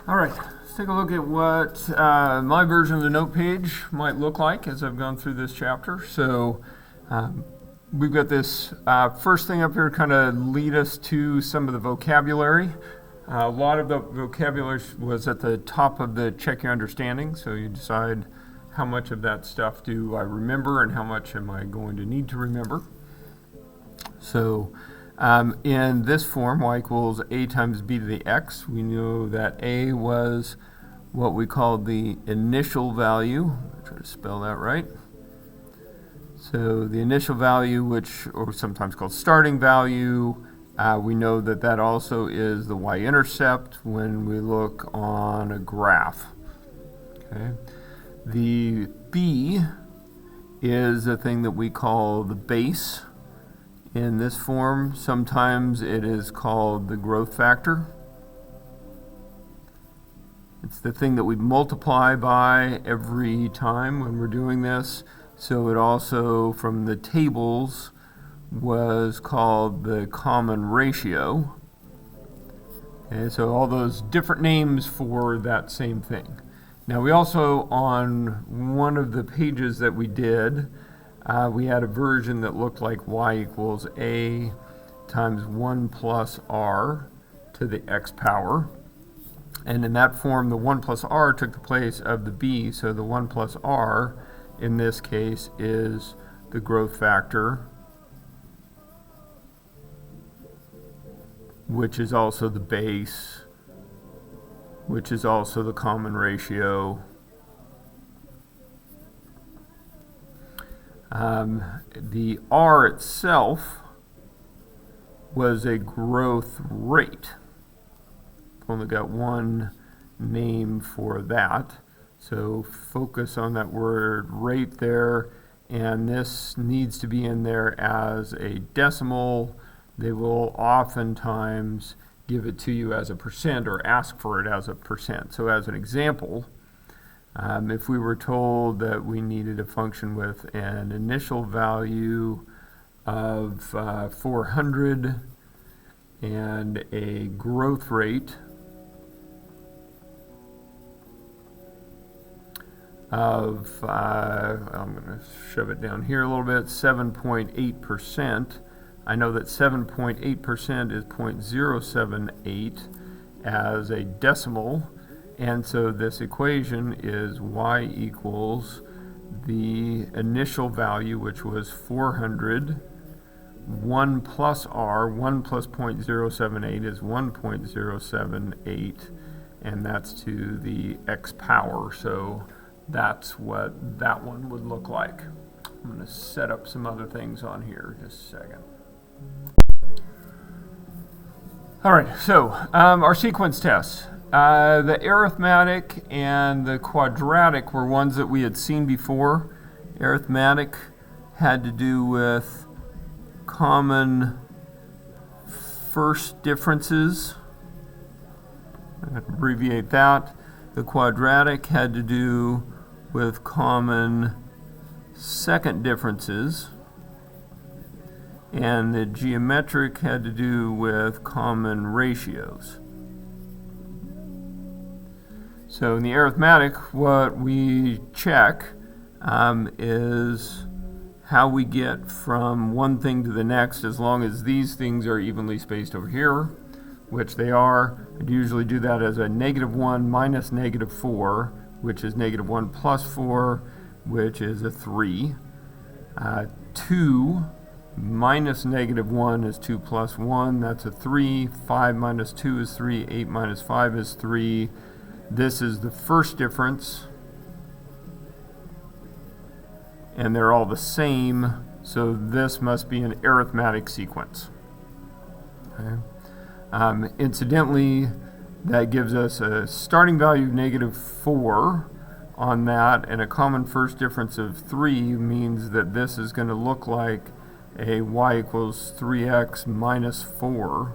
All right, let's take a look at what my version of the note page might look like as I've gone through this chapter. So we've got this first thing up here to kind of lead us to some of the vocabulary. A lot of the vocabulary was at the top of the check your understanding, so you decide how much of that stuff do I remember and how much am I going to need to remember. So in this form, y equals a times b to the x, we know that a was what we called the initial value. I'll try to spell that right. So the initial value, which or sometimes called starting value, we know that that also is the y-intercept when we look on a graph. Okay. The b is a thing that we call the base. In this form, sometimes it is called the growth factor. It's the thing that we multiply by every time when we're doing this. So it also, from the tables, was called the common ratio. Okay, so all those different names for that same thing. Now we also, on one of the pages that we did, we had a version that looked like y equals a times 1 plus r to the x power. And in that form, the 1 plus r took the place of the b, so the 1 plus r in this case is the growth factor, which is also the base, which is also the common ratio. The R itself was a growth rate. I've only got one name for that, so focus on that word rate there, and this needs to be in there as a decimal. They will oftentimes give it to you as a percent or ask for it as a percent. So as an example, if we were told that we needed a function with an initial value of 400 and a growth rate of, I'm going to shove it down here a little bit, 7.8%. I know that 7.8% is 0.078 as a decimal. And so this equation is y equals the initial value, which was 400, 1 plus r, 1 plus 0.078 is 1.078, and that's to the x power. So that's what that one would look like. I'm going to set up some other things on here just a second. All right, so our sequence tests. The arithmetic and the quadratic were ones that we had seen before. Arithmetic had to do with common first differences. I'm going to abbreviate that. The quadratic had to do with common second differences. And the geometric had to do with common ratios. So in the arithmetic, what we check is how we get from one thing to the next as long as these things are evenly spaced over here, which they are. I'd usually do that as a -1 minus -4, which is -1 plus 4, which is a 3. 2 minus -1 is 2 plus 1, that's a 3. 5 minus 2 is 3. 8 minus 5 is 3. This is the first difference, and they're all the same, so this must be an arithmetic sequence. Okay. Incidentally, that gives us a starting value of -4 on that, and a common first difference of 3 means that this is going to look like a y equals 3x minus 4.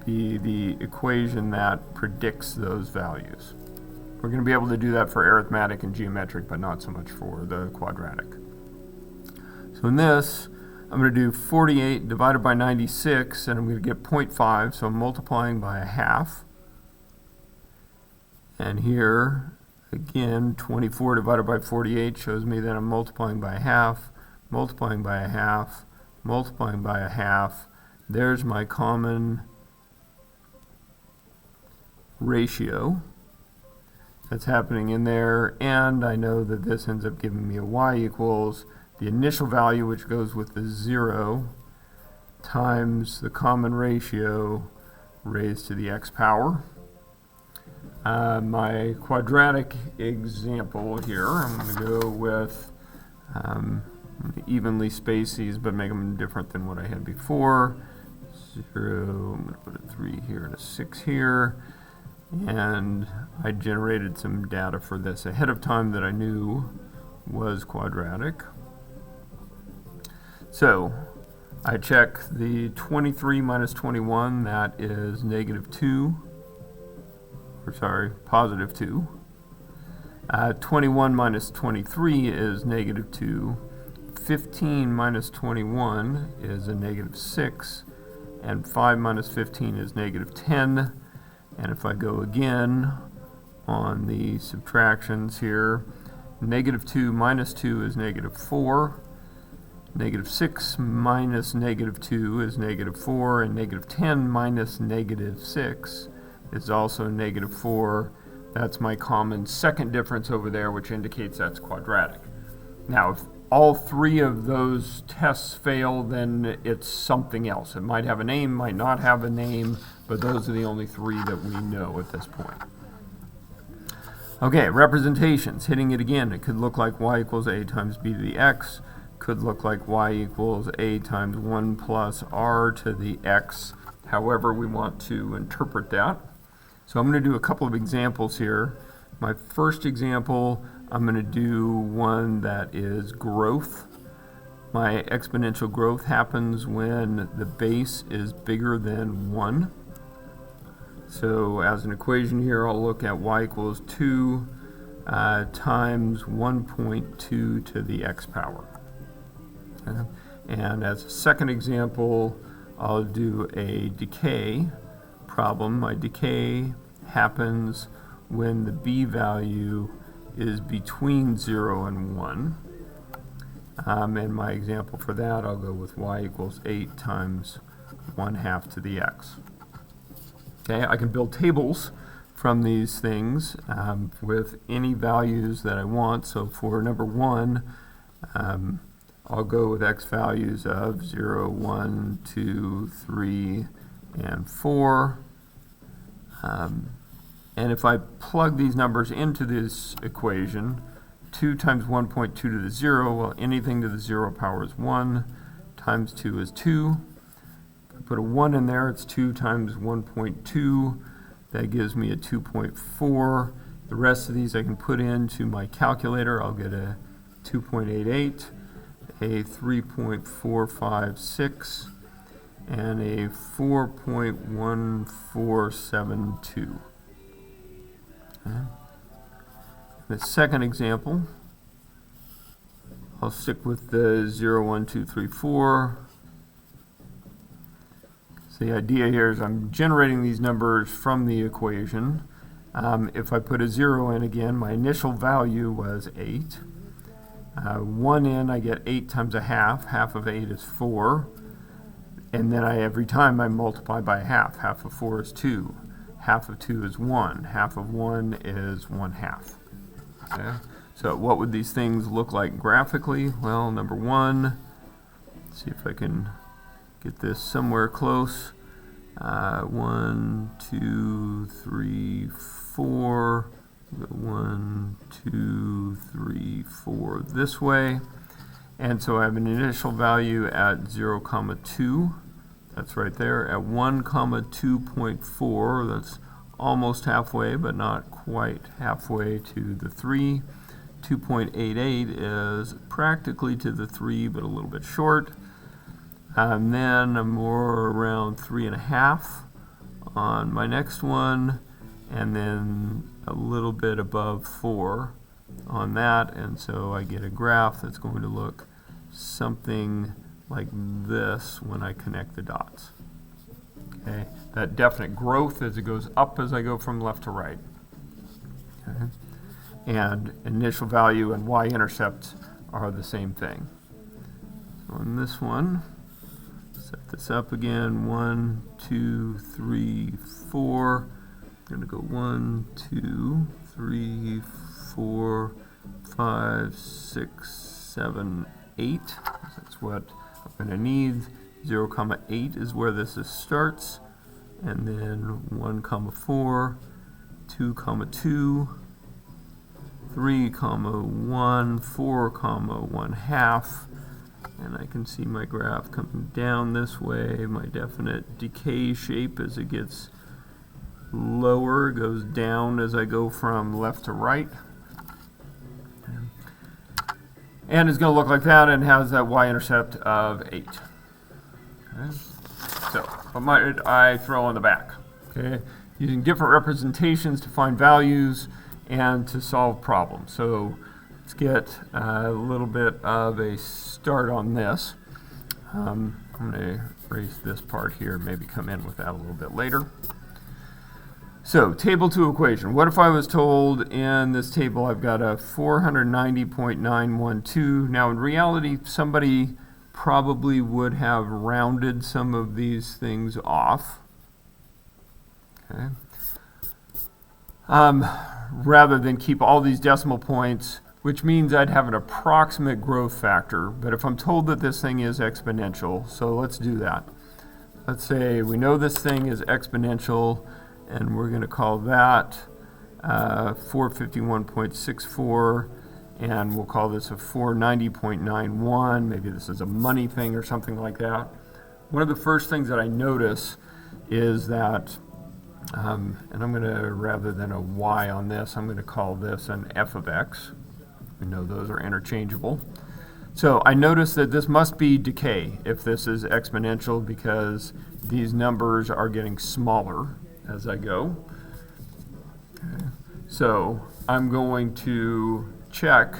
The equation that predicts those values. We're going to be able to do that for arithmetic and geometric, but not so much for the quadratic. So in this, I'm going to do 48 divided by 96, and I'm going to get 0.5, so I'm multiplying by a half. And here, again, 24 divided by 48 shows me that I'm multiplying by a half, multiplying by a half, multiplying by a half. There's my common ratio that's happening in there, and I know that this ends up giving me a y equals the initial value, which goes with the 0, times the common ratio raised to the x power. My quadratic example here, I'm going to go with evenly space these, but make them different than what I had before. 0, I'm going to put a 3 here and a 6 here. And I generated some data for this ahead of time that I knew was quadratic. So I check the 23 minus 21, that is negative 2, or sorry, positive 2. 21 minus 23 is negative 2. 15 minus 21 is a negative 6. And 5 minus 15 is negative 10. And if I go again on the subtractions here, negative 2 minus 2 is negative 4. Negative 6 minus negative 2 is negative 4. And negative 10 minus negative 6 is also negative 4. That's my common second difference over there, which indicates that's quadratic. Now, if all three of those tests fail, then it's something else. It might have a name, might not have a name, but those are the only three that we know at this point. Okay, representations. Hitting it again, it could look like y equals a times b to the x. Could look like y equals a times 1 plus r to the x. However we want to interpret that. So I'm going to do a couple of examples here. My first example, I'm going to do one that is growth. My exponential growth happens when the base is bigger than 1. So as an equation here, I'll look at y equals 2 times 1.2 to the x power. Okay. And as a second example, I'll do a decay problem. My decay happens when the b value is between 0 and 1. And my example for that, I'll go with y equals 8 times 1/2 to the x. Okay, I can build tables from these things with any values that I want. So for number 1, I'll go with x values of 0, 1, 2, 3, and 4. And if I plug these numbers into this equation, 2 times 1.2 to the 0, well, anything to the 0 power is 1, times 2 is 2. If I put a 1 in there, it's 2 times 1.2. That gives me a 2.4. The rest of these I can put into my calculator. I'll get a 2.88, a 3.456, and a 4.1472. Okay. The second example, I'll stick with the 0, 1, 2, 3, 4. So the idea here is I'm generating these numbers from the equation. If I put a 0 in again, my initial value was 8. 1 in, I get 8 times a half. Half of 8 is 4. And then every time I multiply by a half. Half of 4 is 2. Half of 2 is 1. Half of 1 is 1/2. Okay. So what would these things look like graphically? Well, number 1, let's see if I can get this somewhere close. 1, 2, 3, 4. 1, 2, 3, 4 this way. And so I have an initial value at 0, 2. That's right there. At 1, 2.4, that's almost halfway, but not quite halfway to the 3. 2.88 is practically to the 3, but a little bit short. And then I'm more around 3.5 on my next one, and then a little bit above 4 on that, and so I get a graph that's going to look something like this when I connect the dots. Okay, that definite growth as it goes up as I go from left to right. Okay. And initial value and y-intercept are the same thing. So on this one, set this up again, 1, 2, 3, 4. I'm going to go 1, 2, 3, 4, 5, 6, 7, 8. That's what I'm going to need. 0, 8 is where this starts. And then 1, 4, 2, 2, 3, 1, 4, 1 half. And I can see my graph coming down this way, my definite decay shape as it gets lower, goes down as I go from left to right. And it's going to look like that and has that y-intercept of 8. Okay. So, what might I throw on the back? Okay. Using different representations to find values and to solve problems. So, let's get a little bit of a start on this. I'm going to erase this part here, maybe come in with that a little bit later. So, table 2 equation. What if I was told in this table I've got a 490.912? Now, in reality, somebody probably would have rounded some of these things off. Okay. Rather than keep all these decimal points, which means I'd have an approximate growth factor. But if I'm told that this thing is exponential, so let's do that. Let's say we know this thing is exponential, and we're going to call that 451.64, and we'll call this a 490.91. Maybe this is a money thing or something like that. One of the first things that I notice is that, and I'm going to, rather than a y on this, I'm going to call this an f of x. We know those are interchangeable. So I notice that this must be decay if this is exponential, because these numbers are getting smaller as I go. Okay. So I'm going to check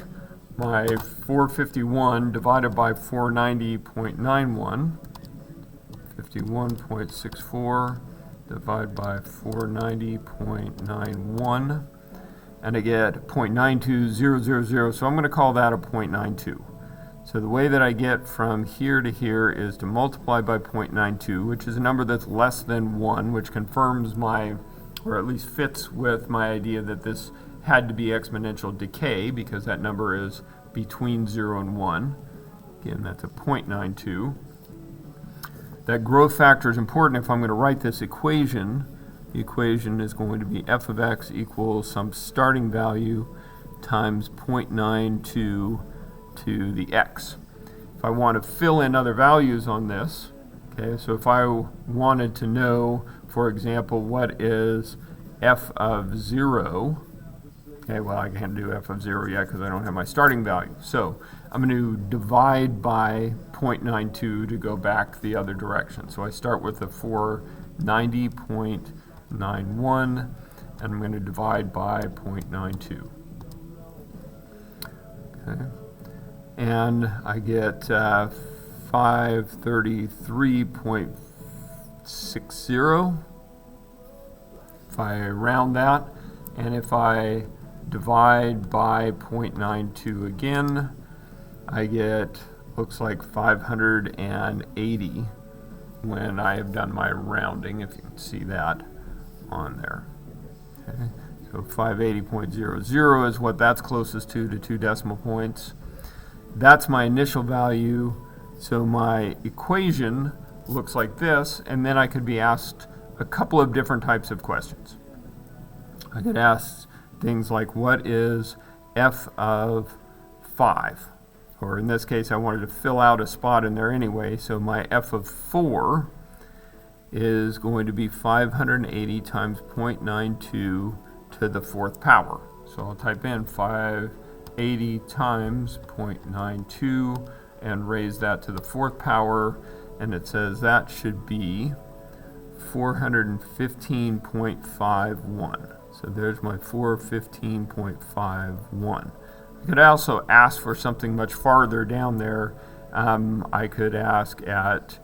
my 451 divided by 490.91. 51.64 divided by 490.91, and I get 0.92000, so I'm going to call that a 0.92. So the way that I get from here to here is to multiply by 0.92, which is a number that's less than 1, which confirms my, or at least fits with my idea that this had to be exponential decay, because that number is between 0 and 1. Again, that's a 0.92. That growth factor is important if I'm going to write this equation. The equation is going to be f of x equals some starting value times 0.92 to the x. If I want to fill in other values on this, okay, so if I wanted to know, for example, what is f of 0, okay, well, I can't do f of 0 yet because I don't have my starting value. So I'm going to divide by 0.92 to go back the other direction. So I start with the 490.91, and I'm going to divide by 0.92. Okay. And I get 533.60 if I round that, and if I divide by 0.92 again, I get, looks like 580 when I have done my rounding, if you can see that on there. Okay. So 580.00 is what that's closest to 2 decimal points. That's my initial value, so my equation looks like this, and then I could be asked a couple of different types of questions. I could ask things like, what is f of 5? Or in this case, I wanted to fill out a spot in there anyway, so my f of 4 is going to be 580 times 0.92 to the 4th power. So I'll type in 580 times 0.92 and raise that to the 4th power, and it says that should be 415.51. So there's my 415.51. I could also ask for something much farther down there. I could ask at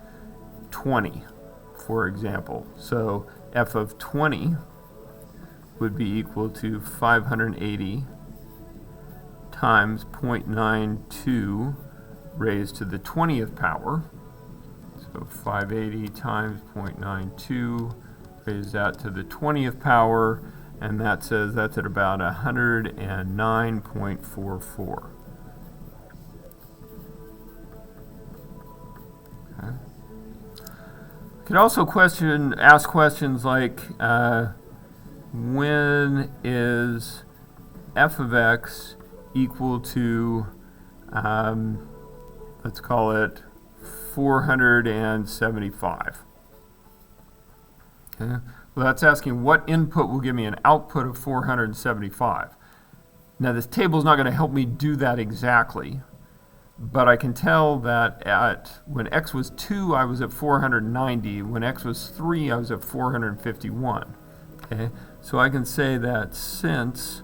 20, for example. So f of 20 would be equal to 580 times 0.92 raised to the 20th power. So 580 times 0.92, raise that to the 20th power, and that says that's at about 109.44. Okay. You could also ask questions like, when is f of x equal to, let's call it 475. Okay. Well, that's asking what input will give me an output of 475. Now, this table is not going to help me do that exactly, but I can tell that when x was 2, I was at 490. When x was 3, I was at 451. Okay. So I can say that since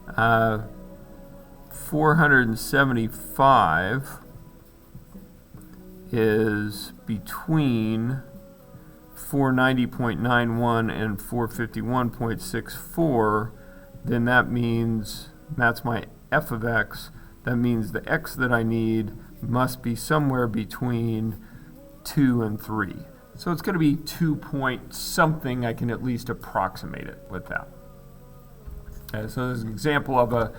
475 is between 490.91 and 451.64, then that means that's my f of x. That means the x that I need must be somewhere between 2 and 3. So it's going to be 2 point something. I can at least approximate it with that. Okay, so there's an example of a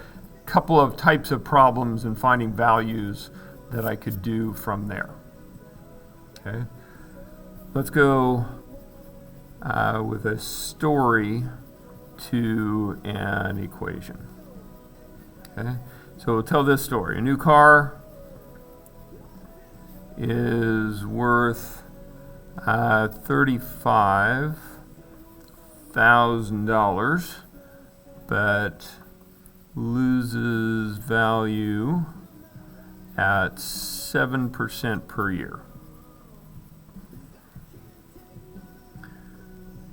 couple of types of problems and finding values that I could do from there. Okay, let's go with a story to an equation. Okay, so we'll tell this story. A new car is worth $35,000, but loses value at 7% per year.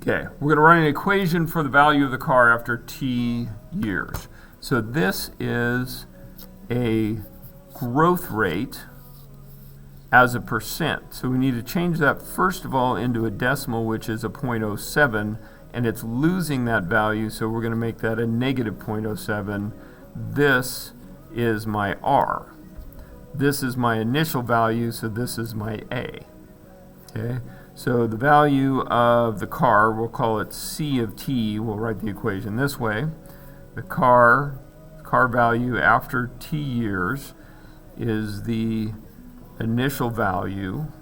Okay, we're going to write an equation for the value of the car after t years. So this is a growth rate as a percent. So we need to change that first of all into a decimal, which is a 0.07, and it's losing that value, so we're going to make that a negative 0.07. This is my R. This is my initial value, so this is my A. Okay, so the value of the car, we'll call it C of t. We'll write the equation this way. The car value after t years is the initial value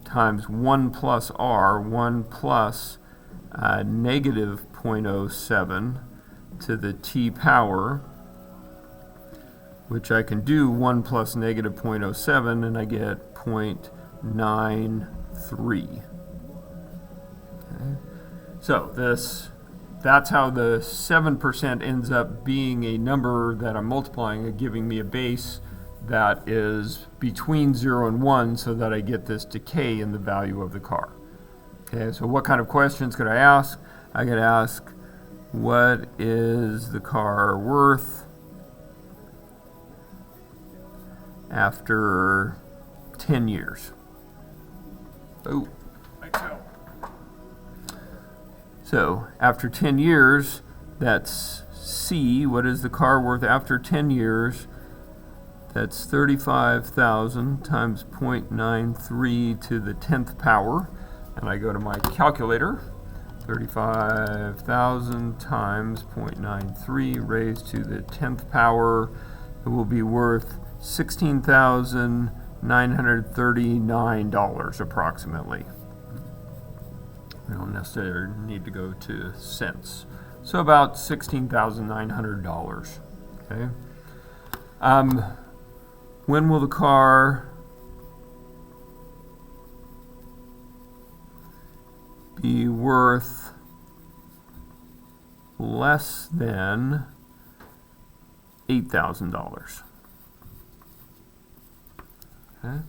times 1 plus R, 1 plus negative 0.07 to the t power, which I can do 1 plus negative 0.07, and I get 0.93. Okay. So that's how the 7% ends up being a number that I'm multiplying and giving me a base that is between 0 and 1, so that I get this decay in the value of the car. Okay, so what kind of questions could I ask? I could ask, what is the car worth after 10 years? Oh, so after 10 years, that's C. What is the car worth after 10 years? That's 35,000 times 0.93 to the 10th power. And I go to my calculator. 35,000 times 0.93 raised to the 10th power. It will be worth $16,939 approximately. We don't necessarily need to go to cents. So about $16,900. Okay. When will the car be worth less than $8,000? Okay.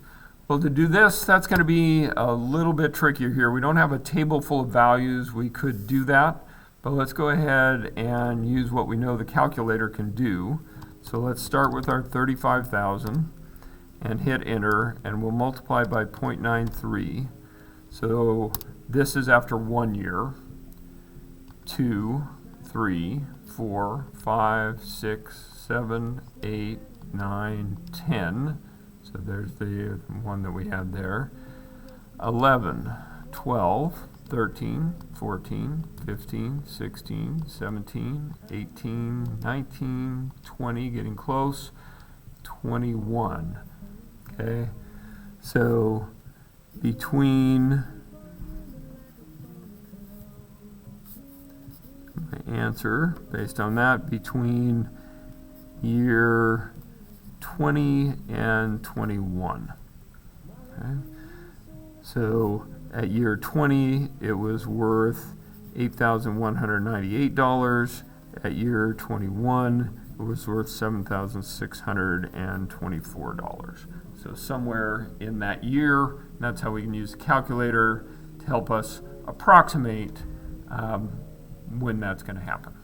Well, to do this, that's going to be a little bit trickier here. We don't have a table full of values. We could do that, but let's go ahead and use what we know the calculator can do. So let's start with our 35,000 and hit enter, and we'll multiply by 0.93. So this is after 1 year. 2, 3, 4, 5, 6, 7, 8, 9, 10. So there's the one that we had there. 11, 12, 13, 14, 15, 16, 17, 18, 19, 20, getting close, 21. Okay, so between my answer, based on that, between year 20 and 21. Okay. So at year 20, it was worth $8,198. At year 21, it was worth $7,624. So somewhere in that year, that's how we can use a calculator to help us approximate when that's going to happen.